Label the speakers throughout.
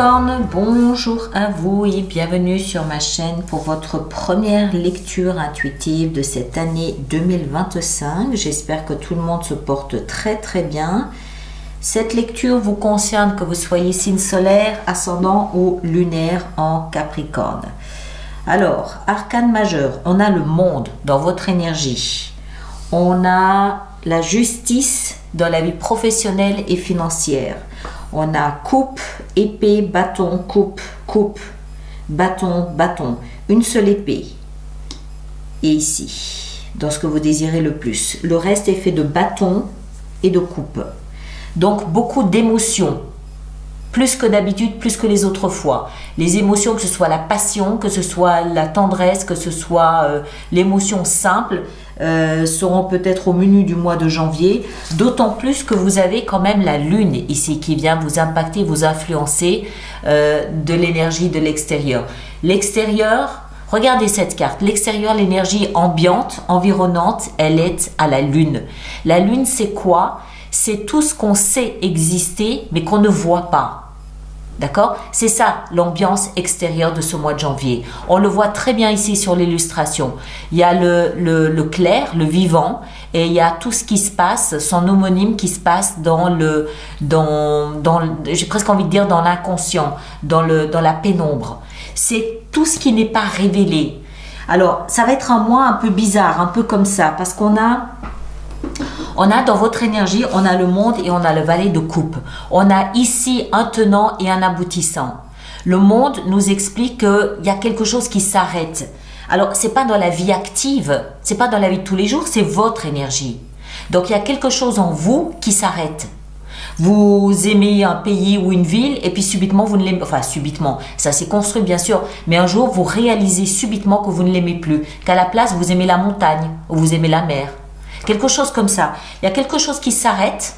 Speaker 1: Capricorne, bonjour à vous et bienvenue sur ma chaîne pour votre première lecture intuitive de cette année 2025. J'espère que tout le monde se porte très bien. Cette lecture vous concerne que vous soyez signe solaire, ascendant ou lunaire en Capricorne. Alors, arcane majeur, on a le monde dans votre énergie. On a la justice dans la vie professionnelle et financière. On a coupe, épée, bâton, coupe, coupe, bâton, bâton. Une seule épée. Et ici, dans ce que vous désirez le plus. Le reste est fait de bâton et de coupe. Donc, beaucoup d'émotions. Plus que d'habitude, plus que les autres fois. Les émotions, que ce soit la passion, que ce soit la tendresse, que ce soit l'émotion simple, seront peut-être au menu du mois de janvier. D'autant plus que vous avez quand même la lune ici qui vient vous impacter, vous influencer de l'énergie de l'extérieur. L'extérieur, regardez cette carte. L'extérieur, l'énergie ambiante, environnante, elle est à la lune. La lune, c'est quoi? C'est tout ce qu'on sait exister, mais qu'on ne voit pas. D'accord? C'est ça l'ambiance extérieure de ce mois de janvier. On le voit très bien ici sur l'illustration. Il y a le clair, le vivant, et il y a tout ce qui se passe, son homonyme qui se passe j'ai presque envie de dire dans l'inconscient, dans la pénombre. C'est tout ce qui n'est pas révélé. Alors, ça va être un mois un peu bizarre, un peu comme ça, parce qu'on a dans votre énergie, on a le monde et on a le valet de coupe. On a ici un tenant et un aboutissant. Le monde nous explique qu'il y a quelque chose qui s'arrête. Alors, c'est pas dans la vie active, c'est pas dans la vie de tous les jours, c'est votre énergie. Donc, il y a quelque chose en vous qui s'arrête. Vous aimez un pays ou une ville et puis subitement vous ne l'aimez, enfin subitement, ça s'est construit bien sûr, mais un jour vous réalisez subitement que vous ne l'aimez plus, qu'à la place vous aimez la montagne ou vous aimez la mer. Quelque chose comme ça. Il y a quelque chose qui s'arrête,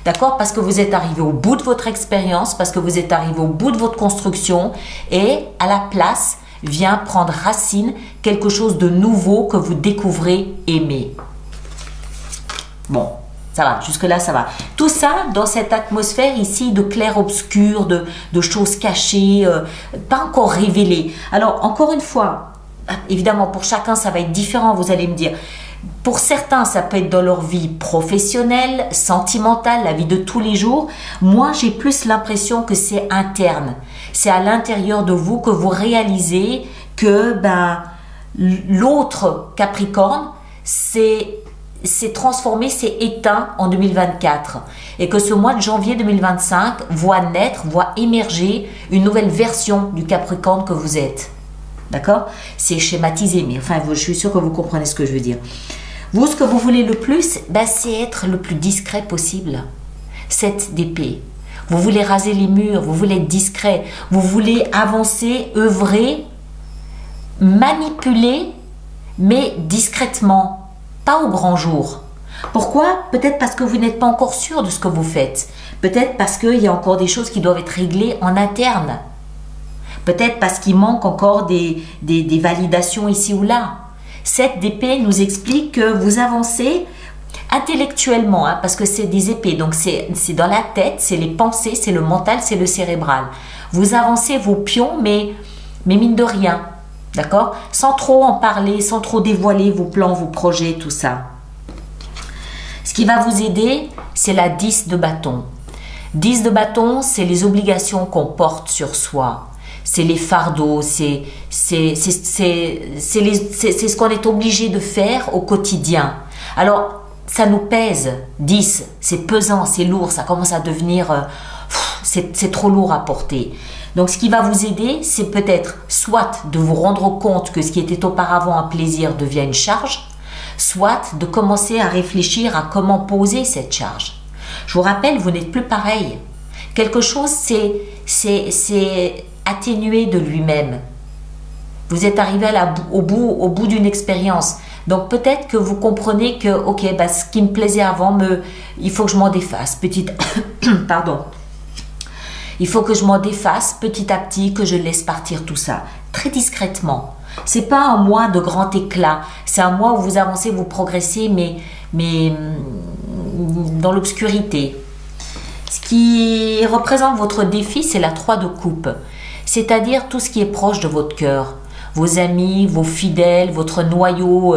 Speaker 1: d'accord, parce que vous êtes arrivé au bout de votre expérience, parce que vous êtes arrivé au bout de votre construction et à la place vient prendre racine quelque chose de nouveau que vous découvrez aimer. Bon, ça va, jusque-là ça va. Tout ça dans cette atmosphère ici de clair-obscur, de choses cachées, pas encore révélées. Alors, encore une fois, évidemment pour chacun ça va être différent, vous allez me dire. Pour certains, ça peut être dans leur vie professionnelle, sentimentale, la vie de tous les jours. Moi, j'ai plus l'impression que c'est interne. C'est à l'intérieur de vous que vous réalisez que l'autre Capricorne s'est transformé, s'est éteint en 2024. Et que ce mois de janvier 2025 voit naître, voit émerger une nouvelle version du Capricorne que vous êtes. D'accord? C'est schématisé, mais enfin, je suis sûre que vous comprenez ce que je veux dire. Vous, ce que vous voulez le plus, c'est être le plus discret possible. 7 d'épée. Vous voulez raser les murs, vous voulez être discret, vous voulez avancer, œuvrer, manipuler, mais discrètement, pas au grand jour. Pourquoi? Peut-être parce que vous n'êtes pas encore sûr de ce que vous faites. Peut-être parce qu'il y a encore des choses qui doivent être réglées en interne. Peut-être parce qu'il manque encore des validations ici ou là. Cette d'épée nous explique que vous avancez intellectuellement, parce que c'est des épées, donc c'est dans la tête, c'est les pensées, c'est le mental, c'est le cérébral. Vous avancez vos pions, mais mine de rien, d'accord? Sans trop en parler, sans trop dévoiler vos plans, vos projets, tout ça. Ce qui va vous aider, c'est la 10 de bâton. 10 de bâton, c'est les obligations qu'on porte sur soi. C'est les fardeaux, c'est ce qu'on est obligé de faire au quotidien. Alors, ça nous pèse. 10, c'est pesant, c'est lourd, ça commence à devenir... c'est trop lourd à porter. Donc, ce qui va vous aider, c'est peut-être soit de vous rendre compte que ce qui était auparavant un plaisir devient une charge, soit de commencer à réfléchir à comment poser cette charge. Je vous rappelle, vous n'êtes plus pareil. Quelque chose, c'est atténué de lui-même. Vous êtes arrivé au bout d'une expérience. Donc peut-être que vous comprenez que, ok, ce qui me plaisait avant, il faut que je m'en défasse pardon. Il faut que je m'en défasse petit à petit, que je laisse partir tout ça. Très discrètement. C'est pas un mois de grand éclat. C'est un mois où vous avancez, vous progressez, mais dans l'obscurité. Ce qui représente votre défi, c'est la 3 de coupe, c'est-à-dire tout ce qui est proche de votre cœur. Vos amis, vos fidèles, votre noyau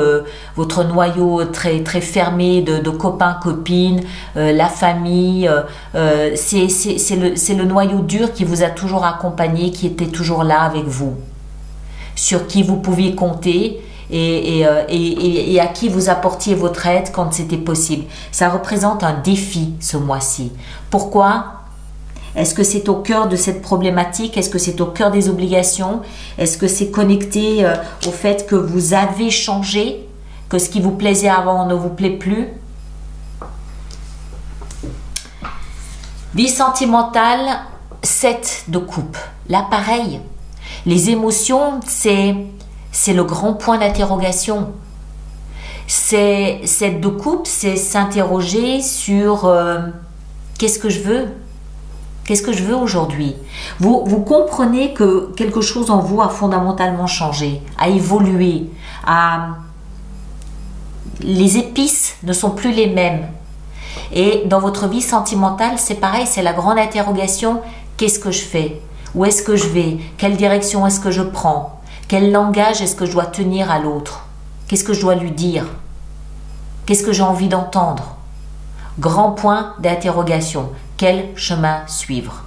Speaker 1: très, très fermé de copains, copines, la famille. C'est le noyau dur qui vous a toujours accompagné, qui était toujours là avec vous, sur qui vous pouviez compter et à qui vous apportiez votre aide quand c'était possible. Ça représente un défi ce mois-ci. Pourquoi ? Est-ce que c'est au cœur de cette problématique? Est-ce que c'est au cœur des obligations? Est-ce que c'est connecté au fait que vous avez changé? Que ce qui vous plaisait avant ne vous plaît plus? Vie sentimentale, 7 de coupe. Là, pareil. Les émotions, c'est le grand point d'interrogation. 7 de coupe, c'est s'interroger sur qu'est-ce que je veux? Qu'est-ce que je veux aujourd'hui? Vous comprenez que quelque chose en vous a fondamentalement changé, a évolué, les épices ne sont plus les mêmes. Et dans votre vie sentimentale, c'est pareil, c'est la grande interrogation, qu'est-ce que je fais? Où est-ce que je vais? Quelle direction est-ce que je prends? Quel langage est-ce que je dois tenir à l'autre? Qu'est-ce que je dois lui dire? Qu'est-ce que j'ai envie d'entendre? Grand point d'interrogation. Quel chemin suivre?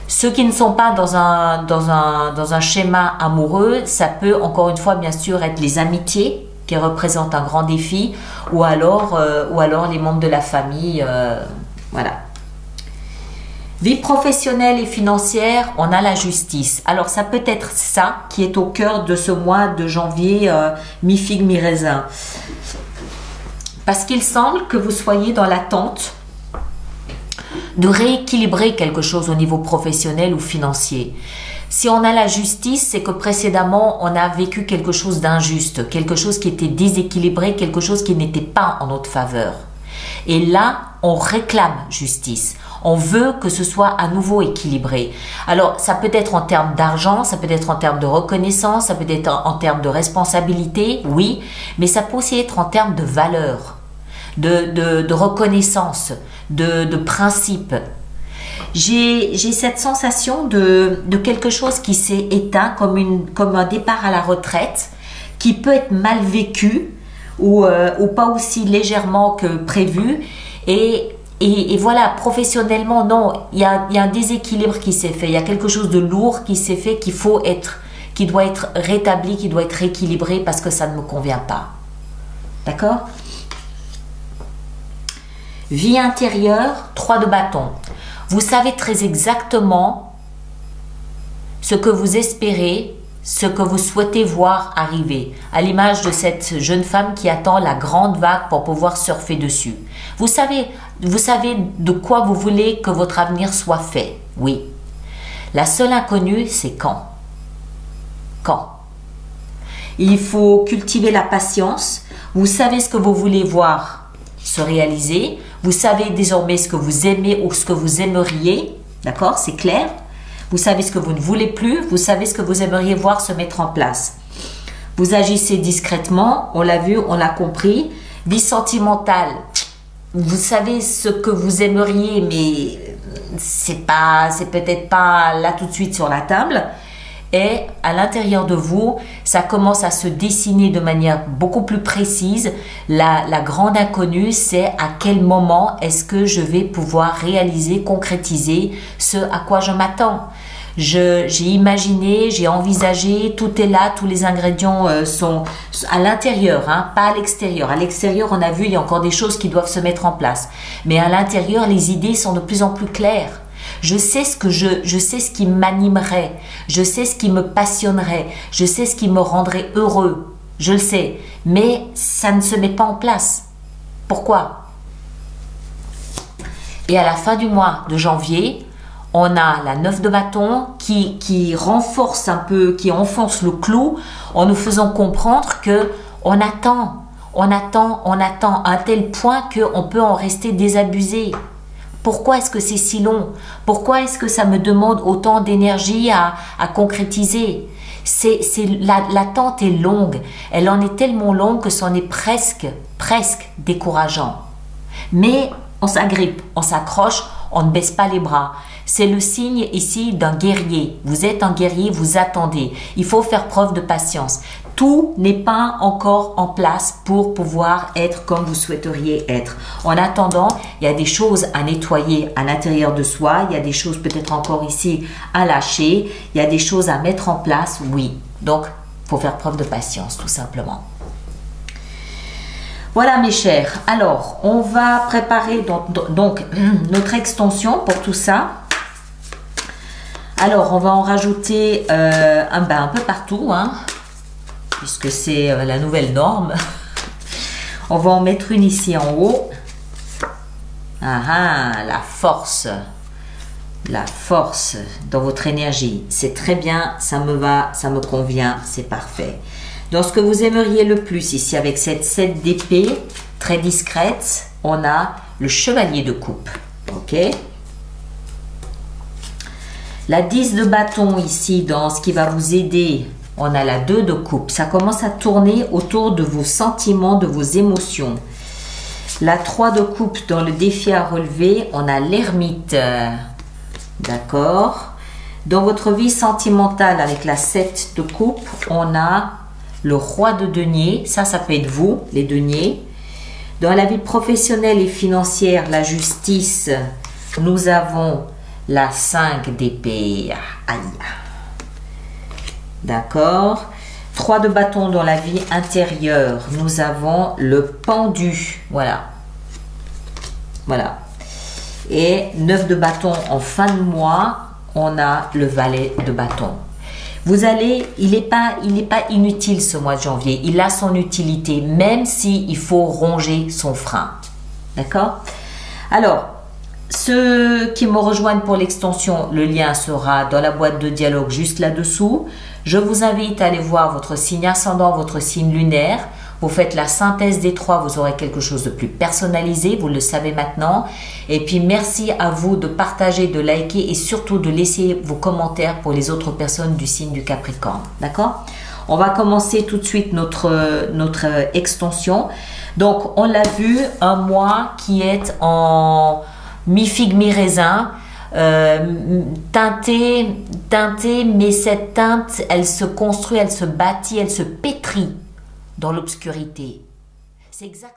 Speaker 1: Ceux qui ne sont pas dans un schéma amoureux, ça peut encore une fois bien sûr être les amitiés qui représentent un grand défi ou alors les membres de la famille. Voilà. Vie professionnelle et financière, on a la justice. Alors ça peut être ça qui est au cœur de ce mois de janvier, mi-figue, mi-raisin. Parce qu'il semble que vous soyez dans l'attente de rééquilibrer quelque chose au niveau professionnel ou financier. Si on a la justice, c'est que précédemment, on a vécu quelque chose d'injuste, quelque chose qui était déséquilibré, quelque chose qui n'était pas en notre faveur. Et là, on réclame justice. On veut que ce soit à nouveau équilibré. Alors, ça peut être en termes d'argent, ça peut être en termes de reconnaissance, ça peut être en termes de responsabilité, oui, mais ça peut aussi être en termes de valeur, de reconnaissance, de principe. J'ai cette sensation de quelque chose qui s'est éteint comme un départ à la retraite, qui peut être mal vécu ou pas aussi légèrement que prévu. Et voilà, professionnellement, non, il y a un déséquilibre qui s'est fait, il y a quelque chose de lourd qui s'est fait, qui doit être rétabli, qui doit être rééquilibré parce que ça ne me convient pas. D'accord? Vie intérieure, 3 de bâton. Vous savez très exactement ce que vous espérez, ce que vous souhaitez voir arriver, à l'image de cette jeune femme qui attend la grande vague pour pouvoir surfer dessus. Vous savez de quoi vous voulez que votre avenir soit fait, oui. La seule inconnue, c'est quand. Quand. Il faut cultiver la patience. Vous savez ce que vous voulez voir se réaliser. Vous savez désormais ce que vous aimez ou ce que vous aimeriez. D'accord? C'est clair. Vous savez ce que vous ne voulez plus. Vous savez ce que vous aimeriez voir se mettre en place. Vous agissez discrètement. On l'a vu, on l'a compris. Vie sentimentale. Vous savez ce que vous aimeriez, mais c'est peut-être pas là tout de suite sur la table. Et à l'intérieur de vous, ça commence à se dessiner de manière beaucoup plus précise. La grande inconnue, c'est à quel moment est-ce que je vais pouvoir réaliser, concrétiser ce à quoi je m'attends. J'ai imaginé, j'ai envisagé, tout est là, tous les ingrédients sont à l'intérieur, hein, pas à l'extérieur. À l'extérieur, on a vu, il y a encore des choses qui doivent se mettre en place. Mais à l'intérieur, les idées sont de plus en plus claires. Je sais ce qui m'animerait, je sais ce qui me passionnerait, je sais ce qui me rendrait heureux, je le sais, mais ça ne se met pas en place. Pourquoi? Et à la fin du mois de janvier, on a la 9 de bâton qui renforce un peu, qui enfonce le clou en nous faisant comprendre que on attend à un tel point qu'on peut en rester désabusé. Pourquoi est-ce que c'est si long? Pourquoi est-ce que ça me demande autant d'énergie à concrétiser? L'attente est longue. Elle en est tellement longue que c'en est presque décourageant. Mais on s'agrippe, on s'accroche, On ne baisse pas les bras. C'est le signe ici d'un guerrier. Vous êtes un guerrier, vous attendez. Il faut faire preuve de patience. Tout n'est pas encore en place pour pouvoir être comme vous souhaiteriez être. En attendant, il y a des choses à nettoyer à l'intérieur de soi. Il y a des choses peut-être encore ici à lâcher. Il y a des choses à mettre en place, oui. Donc, il faut faire preuve de patience, tout simplement. Voilà mes chers. Alors, on va préparer donc notre extension pour tout ça. Alors, on va en rajouter un peu partout, hein, puisque c'est la nouvelle norme. On va en mettre une ici en haut. Ah ah, la force dans votre énergie. C'est très bien, ça me va, ça me convient, c'est parfait. Dans ce que vous aimeriez le plus ici, avec cette 7 d'épée, très discrète, on a le chevalier de coupe. Ok? La 10 de bâton ici, dans ce qui va vous aider, on a la 2 de coupe. Ça commence à tourner autour de vos sentiments, de vos émotions. La 3 de coupe, dans le défi à relever, on a l'ermite. D'accord? Dans votre vie sentimentale, avec la 7 de coupe, on a le roi de denier. Ça peut être vous, les deniers. Dans la vie professionnelle et financière, la justice, nous avons la 5 d'épée. Aïe. D'accord. 3 de bâton dans la vie intérieure. Nous avons le pendu. Voilà. Voilà. Et 9 de bâton en fin de mois. On a le valet de bâton. Vous allez, il n'est pas inutile ce mois de janvier. Il a son utilité, même s'il faut ronger son frein. D'accord? Alors, ceux qui me rejoignent pour l'extension, le lien sera dans la boîte de dialogue juste là-dessous. Je vous invite à aller voir votre signe ascendant, votre signe lunaire. Vous faites la synthèse des trois, vous aurez quelque chose de plus personnalisé, vous le savez maintenant. Et puis merci à vous de partager, de liker et surtout de laisser vos commentaires pour les autres personnes du signe du Capricorne. D'accord? On va commencer tout de suite notre extension. Donc on l'a vu, un mois qui est en mi-figue, mi-raisin. Teintée, mais cette teinte, elle se construit, elle se bâtit, elle se pétrit dans l'obscurité. C'est exact.